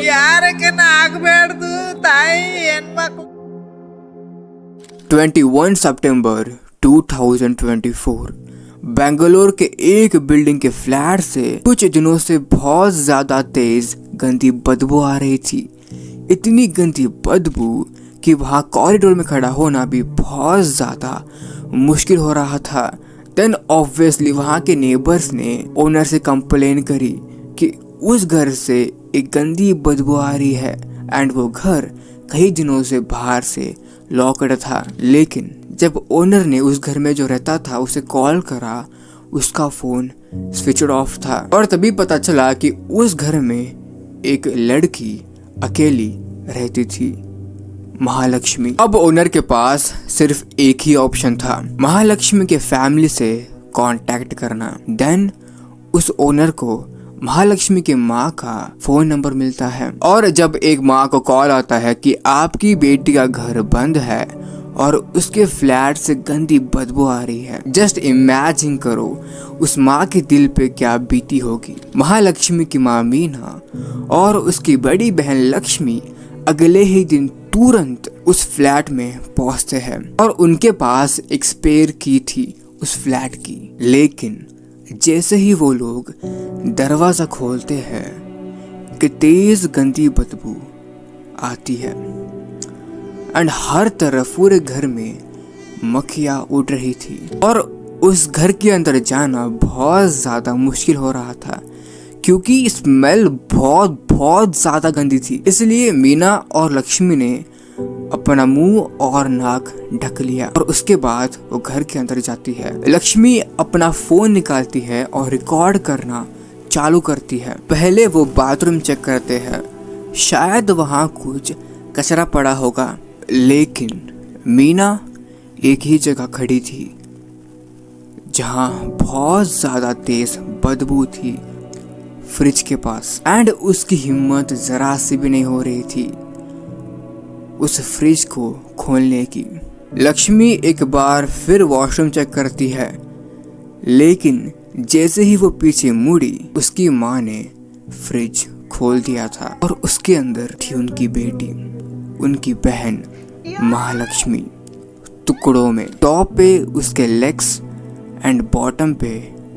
ಯಾರಕ್ಕೆ ಆಗ್ಬೇಡ್ದು ತಾಯಿ ಹೆಣ್ಮಕ್ಳು. 21 सितंबर 2024 बेंगलोर के एक बिल्डिंग के फ्लैट से कुछ दिनों से बहुत ज्यादा तेज गंदी बदबू आ रही थी। इतनी गंदी बदबू कि वहाँ कॉरिडोर में खड़ा होना भी बहुत ज्यादा मुश्किल हो रहा था। देन ऑब्वियसली वहाँ के नेबर्स ने ओनर से कंप्लेन करी कि उस घर से एक गंदी बदबू आ रही है एंड वो घर कई दिनों से बाहर से लॉक्ड था। लेकिन जब ओनर ने उस घर में जो रहता था उसे कॉल करा, उसका फोन स्विच ऑफ था और तभी पता चला कि उस घर में एक लड़की अकेली रहती थी, महालक्ष्मी। अब ओनर के पास सिर्फ एक ही ऑप्शन था, महालक्ष्मी के फैमिली से कांटेक्ट करना। देन उस ओनर को महालक्ष्मी की माँ का फोन नंबर मिलता है और जब एक माँ को कॉल आता है कि आपकी बेटी का घर बंद है और उसके फ्लैट से गंदी बदबू आ रही है, जस्ट इमेजिन करो उस माँ के दिल पे क्या बीती होगी। महालक्ष्मी की माँ मीना और उसकी बड़ी बहन लक्ष्मी अगले ही दिन तुरंत उस फ्लैट में पहुंचते हैं और उनके पास एक स्पेयर की थी उस फ्लैट की। लेकिन जैसे ही वो लोग दरवाजा खोलते हैं कि तेज गंदी बदबू आती है एंड हर तरफ पूरे घर में मक्खियाँ उड़ रही थी और उस घर के अंदर जाना बहुत ज्यादा मुश्किल हो रहा था क्योंकि स्मेल बहुत ज्यादा गंदी थी। इसलिए मीना और लक्ष्मी ने अपना मुंह और नाक ढक लिया और उसके बाद वो घर के अंदर जाती है। लक्ष्मी अपना फोन निकालती है और रिकॉर्ड करना चालू करती है। पहले वो बाथरूम चेक करते हैं, शायद वहाँ कुछ कचरा पड़ा होगा, लेकिन मीना एक ही जगह खड़ी थी जहाँ बहुत ज्यादा तेज बदबू थी, फ्रिज के पास। एंड उसकी हिम्मत जरा सी भी नहीं हो रही थी उस फ्रिज को खोलने की। लक्ष्मी एक बार फिर वॉशरूम चेक करती है, लेकिन जैसे ही वो पीछे मुड़ी उसकी माँ ने फ्रिज खोल दिया था और उसके अंदर थी उनकी बेटी, उनकी बहन महालक्ष्मी, टुकड़ों में। टॉप पे उसके लेग्स एंड बॉटम पे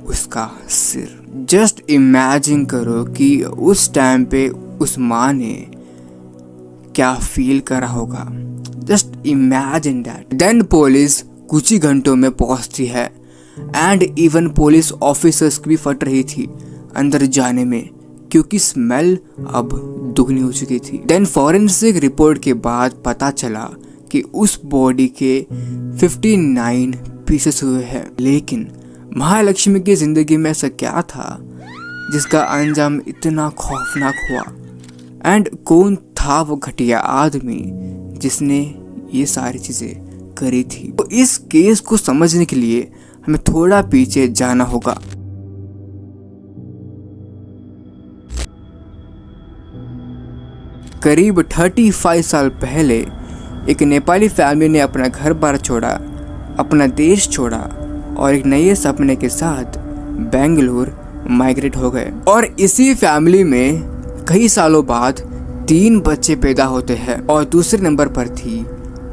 उसका सिर। जस्ट इमेजिन करो कि उस टाइम पे उस माँ ने क्या फील करा होगा। Just imagine that. Then police कुछ ही घंटों में पहुंचती है एंड इवन पुलिस ऑफिसर्स की भी फट रही थी अंदर जाने में क्योंकि स्मेल अब दुगनी हो चुकी थी। देन फॉरेंसिक रिपोर्ट के बाद पता चला कि उस बॉडी के 59 पीसेस हुए हैं। लेकिन महालक्ष्मी की जिंदगी में ऐसा क्या था जिसका अंजाम इतना खौफनाक हुआ एंड कौन था वो घटिया आदमी जिसने ये सारी चीजें करी थी। तो इस केस को समझने के लिए हमें थोड़ा पीछे जाना होगा। करीब 35 साल पहले एक नेपाली फैमिली ने अपना घर बार छोड़ा, अपना देश छोड़ा और एक नए सपने के साथ बेंगलोर माइग्रेट हो गए। और इसी फैमिली में कई सालों बाद 3 बच्चे पैदा होते हैं और दूसरे नंबर पर थी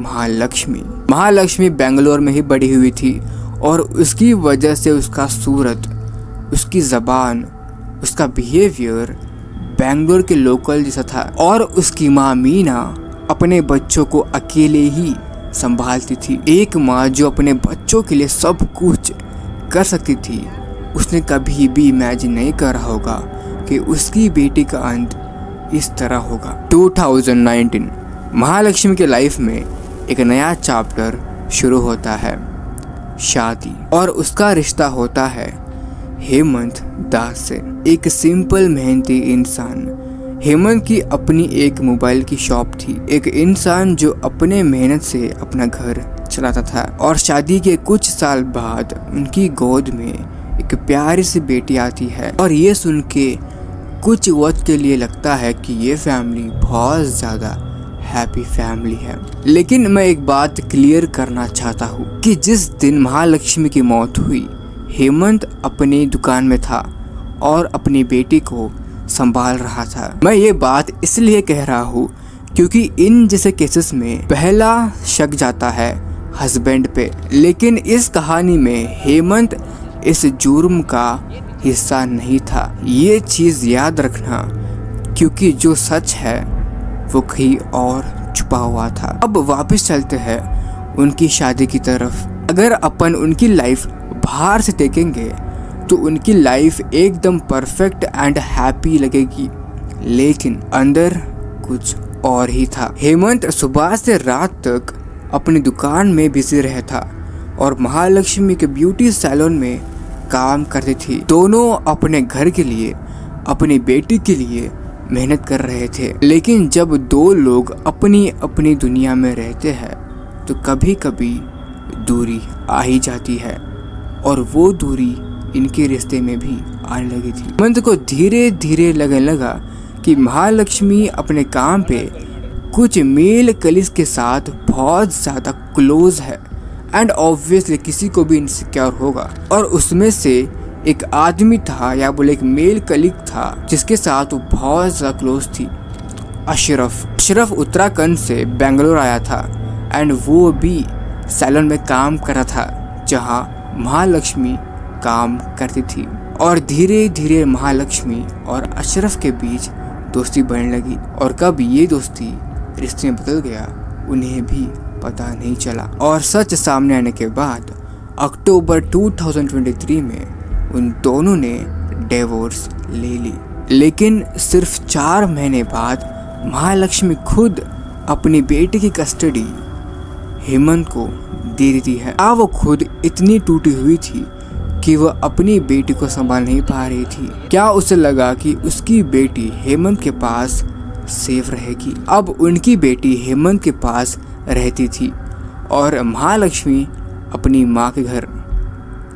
महालक्ष्मी। महालक्ष्मी बेंगलोर में ही बड़ी हुई थी और उसकी वजह से उसका सूरत, उसकी जबान, उसका बिहेवियर बेंगलोर के लोकल जैसा था। और उसकी माँ मीना अपने बच्चों को अकेले ही संभालती थी। एक माँ जो अपने बच्चों के लिए सब कुछ कर सकती थी, उसने कभी भी इमेजिन नहीं करा होगा कि उसकी बेटी का अंत इस तरह होगा। 2019 महालक्ष्मी के लाइफ में एक नया चैप्टर शुरू होता है, शादी। और उसका रिश्ता होता है हेमंत दास से, एक सिंपल मेहनती इंसान। हेमंत की अपनी एक मोबाइल की शॉप थी, एक इंसान जो अपने मेहनत से अपना घर चलाता था। और शादी के कुछ साल बाद उनकी गोद में एक प्यारी सी बेटी आती है और ये सुन के कुछ वक्त के लिए लगता है कि ये फैमिली बहुत ज़्यादा हैप्पी फैमिली है। लेकिन मैं एक बात क्लियर करना चाहता हूँ कि जिस दिन महालक्ष्मी की मौत हुई, हेमंत अपनी दुकान में था और अपनी बेटी को संभाल रहा था। मैं ये बात इसलिए कह रहा हूँ क्योंकि इन जैसे केसेस में पहला शक जाता है हस्बैंड पे, लेकिन इस कहानी में हेमंत इस जुर्म का हिस्सा नहीं था। ये चीज याद रखना, क्योंकि जो सच है वो कहीं और छुपा हुआ था। अब वापस चलते हैं उनकी शादी की तरफ। अगर अपन उनकी लाइफ बाहर से देखेंगे तो उनकी लाइफ एकदम परफेक्ट एंड हैप्पी लगेगी, लेकिन अंदर कुछ और ही था। हेमंत सुबह से रात तक अपनी दुकान में बिजी रहता और महालक्ष्मी के ब्यूटी सैलून में काम करती थी। दोनों अपने घर के लिए, अपनी बेटी के लिए मेहनत कर रहे थे। लेकिन जब दो लोग अपनी अपनी दुनिया में रहते हैं तो कभी कभी दूरी आ ही जाती है, और वो दूरी इनके रिश्ते में भी आने लगी थी। हेमंत को धीरे धीरे लगने लगा कि महालक्ष्मी अपने काम पे कुछ मेल कलीग के साथ बहुत ज़्यादा क्लोज है, एंड ऑब्वियसली किसी को भी इनसिक्योर होगा। और उसमें से एक आदमी था, या बोले एक मेल कलीग था, जिसके साथ वो बहुत ज़्यादा क्लोज थी, अशरफ उत्तराखंड से बेंगलोर आया था, एंड वो भी सैलून में काम कर रहा था जहाँ महालक्ष्मी काम करती थी। और धीरे धीरे महालक्ष्मी और अशरफ के बीच दोस्ती बढ़ने लगी, और कब ये दोस्ती रिश्ते में बदल गया उन्हें भी पता नहीं चला। और सच सामने आने के बाद अक्टूबर 2023 में उन दोनों ने डिवोर्स ले ली। लेकिन सिर्फ 4 महीने बाद महालक्ष्मी खुद अपनी बेटी की कस्टडी हेमंत को दे देती है। वो खुद इतनी टूटी हुई थी कि वह अपनी बेटी को संभाल नहीं पा रही थी। क्या उसे लगा कि उसकी बेटी हेमंत के पास सेफ रहेगी। अब उनकी बेटी हेमंत के पास रहती थी और महालक्ष्मी अपनी माँ के घर।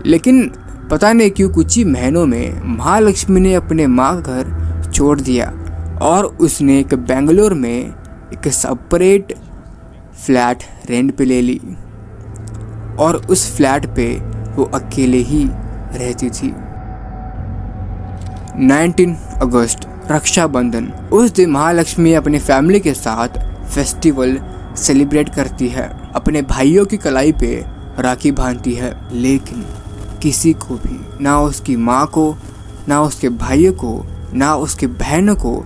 लेकिन पता नहीं क्यों कुछ ही महीनों में महालक्ष्मी ने अपने माँ का घर छोड़ दिया और उसने एक बेंगलोर में एक सेपरेट फ्लैट रेंट पे ले ली, और उस फ्लैट पे वो अकेले ही रहती थी। 19 अगस्त रक्षाबंधन, उस दिन महालक्ष्मी अपनी फैमिली के साथ फेस्टिवल सेलिब्रेट करती है। अपने भाइयों की कलाई पे राखी बांधती है, लेकिन किसी को भी, ना उसकी माँ को, ना उसके भाइयों को, ना उसके बहनों को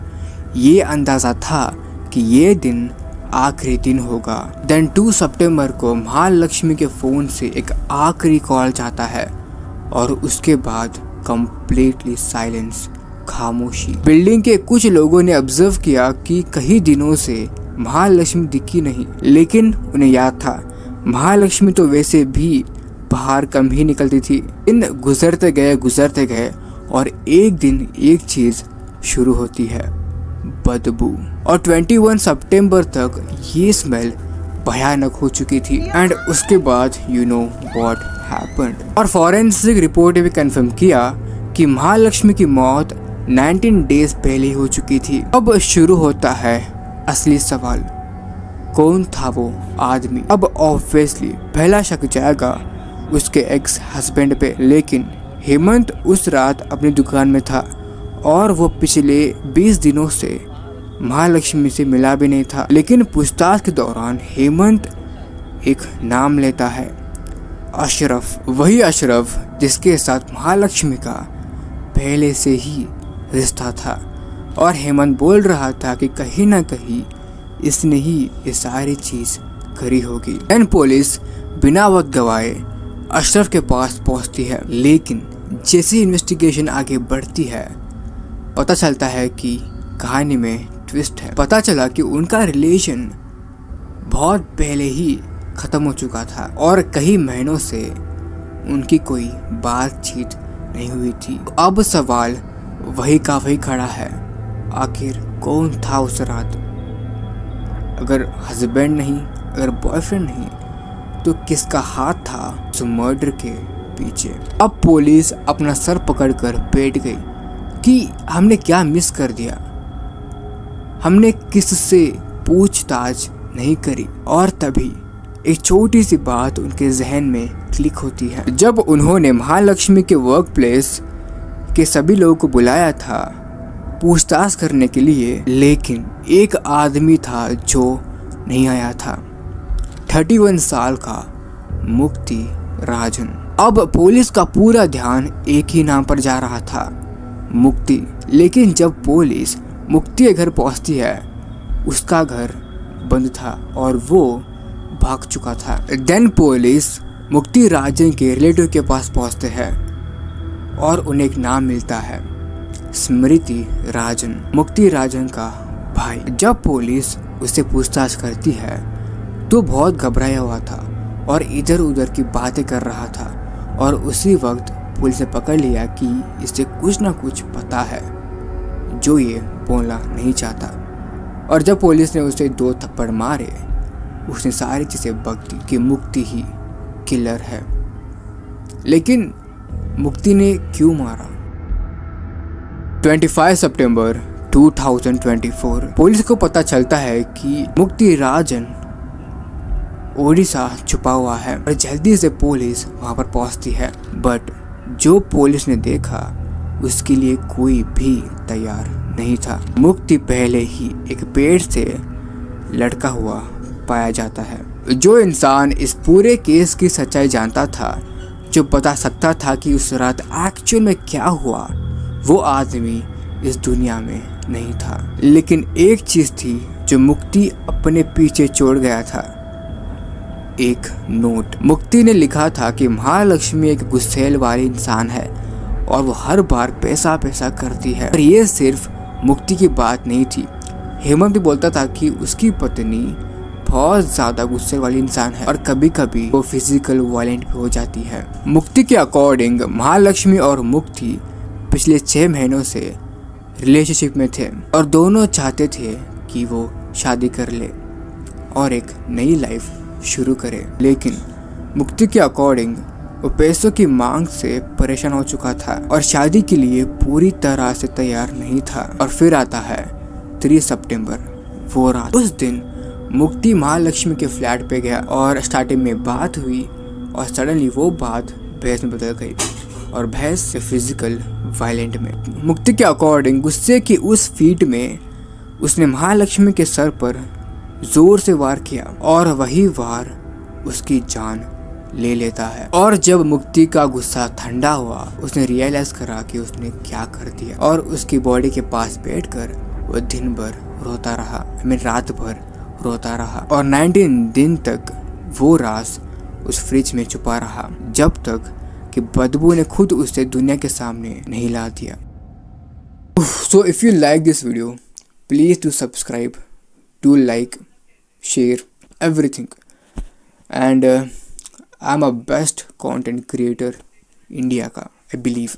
ये अंदाज़ा था कि ये दिन आखिरी दिन होगा। देन 2 सितंबर को महालक्ष्मी के फ़ोन से एक आखिरी कॉल जाता है, और उसके बाद कंप्लीटली साइलेंस, खामोशी। बिल्डिंग के कुछ लोगों ने ऑब्जर्व किया कि कई दिनों से महालक्ष्मी दिखी नहीं, लेकिन उन्हें याद था महालक्ष्मी तो वैसे भी बाहर कम ही निकलती थी। दिन गुजरते गए और एक दिन एक चीज शुरू होती है, बदबू। और 21 सितंबर तक ये स्मेल भयानक हो चुकी थी। एंड उसके बाद यू नो व्हाट हैपेंड। और फॉरेंसिक रिपोर्ट ने भी कंफर्म किया कि महालक्ष्मी की मौत 19 डेज पहले हो चुकी थी। अब शुरू होता है असली सवाल, कौन था वो आदमी? अब ऑब्वियसली पहला शक जाएगा उसके एक्स हस्बैंड पे, लेकिन हेमंत उस रात अपनी दुकान में था और वो पिछले 20 दिनों से महालक्ष्मी से मिला भी नहीं था। लेकिन पूछताछ के दौरान हेमंत एक नाम लेता है, अशरफ। वही अशरफ जिसके साथ महालक्ष्मी का पहले से ही रिश्ता था। और हेमंत बोल रहा था कि कहीं ना कहीं इसने ही ये सारी चीज करी होगी। एंड पुलिस बिना वक्त गवाए अशरफ के पास पहुंचती है, लेकिन जैसे इन्वेस्टिगेशन आगे बढ़ती है पता चलता है कि कहानी में ट्विस्ट है। पता चला कि उनका रिलेशन बहुत पहले ही खत्म हो चुका था और कई महीनों से उनकी कोई बातचीत नहीं हुई थी। अब सवाल वही का वही खड़ा है, आखिर कौन था उस रात? अगर हस्बैंड नहीं, अगर बॉयफ्रेंड नहीं, तो किसका हाथ था उस मर्डर के पीछे? अब पुलिस अपना सर पकड़कर बैठ गई कि हमने क्या मिस कर दिया, हमने किससे पूछताछ नहीं करी। और तभी एक छोटी सी बात उनके जहन में क्लिक होती है। जब उन्होंने महालक्ष्मी के वर्क प्लेस के सभी लोगों को बुलाया था पूछताछ करने के लिए, लेकिन एक आदमी था जो नहीं आया था। 31 साल का मुक्ति राजन। अब पुलिस का पूरा ध्यान एक ही नाम पर जा रहा था, मुक्ति। लेकिन जब पुलिस मुक्ति के घर पहुंचती है, उसका घर बंद था और वो भाग चुका था। देन पुलिस मुक्ति राजन के रिलेटिव के पास पहुंचते हैं और उन्हें एक नाम मिलता है, स्मृति राजन, मुक्ति राजन का भाई। जब पुलिस उससे पूछताछ करती है तो बहुत घबराया हुआ था और इधर उधर की बातें कर रहा था, और उसी वक्त पुलिस ने पकड़ लिया कि इसे कुछ ना कुछ पता है जो ये बोलना नहीं चाहता। और जब पुलिस ने उसे 2 थप्पड़ मारे, उसने सारी चीज़ें बक दी कि मुक्ति ही किलर है। लेकिन मुक्ति ने क्यों मारा? 25 सितंबर 2024 पुलिस को पता चलता है कि मुक्ति राजन ओडिशा छुपा हुआ है और जल्दी से पुलिस वहां पर पहुंचती है। बट जो पुलिस ने देखा उसके लिए कोई भी तैयार नहीं था। मुक्ति पहले ही एक पेड़ से लटका हुआ पाया जाता है। जो इंसान इस पूरे केस की सच्चाई जानता था, जो बता सकता था कि उस रात एक्चुअल में क्या हुआ, वो आदमी इस दुनिया में नहीं था। लेकिन एक चीज थी जो मुक्ति अपने पीछे छोड़ गया था, एक नोट। मुक्ति ने लिखा था कि महालक्ष्मी एक गुस्सेल वाली इंसान है और वो हर बार पैसा पैसा करती है। और ये सिर्फ मुक्ति की बात नहीं थी, हेमंत भी बोलता था कि उसकी पत्नी बहुत ज्यादा गुस्से वाली इंसान है और कभी कभी वो फिजिकल वायलेंट भी हो जाती है। मुक्ति के अकॉर्डिंग महालक्ष्मी और मुक्ति पिछले 6 महीनों से रिलेशनशिप में थे और दोनों चाहते थे कि वो शादी कर ले और एक नई लाइफ शुरू करे। लेकिन मुक्ति के अकॉर्डिंग वो पैसों की मांग से परेशान हो चुका था और शादी के लिए पूरी तरह से तैयार नहीं था। और फिर आता है 3 सितंबर, वो रात। उस दिन मुक्ति महालक्ष्मी के फ्लैट पे गया और स्टार्टिंग में बात हुई और सडनली वो बात बहस में बदल गई और बहस से फिजिकल वायलेंट में। मुक्ति के अकॉर्डिंग गुस्से की उस फीट में उसने महालक्ष्मी के सर पर जोर से वार किया और वही वार उसकी जान ले लेता है। और जब मुक्ति का गुस्सा ठंडा हुआ, उसने रियलाइज करा कि उसने क्या कर दिया और उसकी बॉडी के पास बैठकर वो दिन भर रोता रहा, रात भर रोता रहा। और 19 दिन तक वो राज उस फ्रिज में छुपा रहा, जब तक कि बदबू ने खुद उसे दुनिया के सामने नहीं ला दिया। So if you like this video, please do subscribe, do like, share everything, and I'm a best content creator India का, I believe.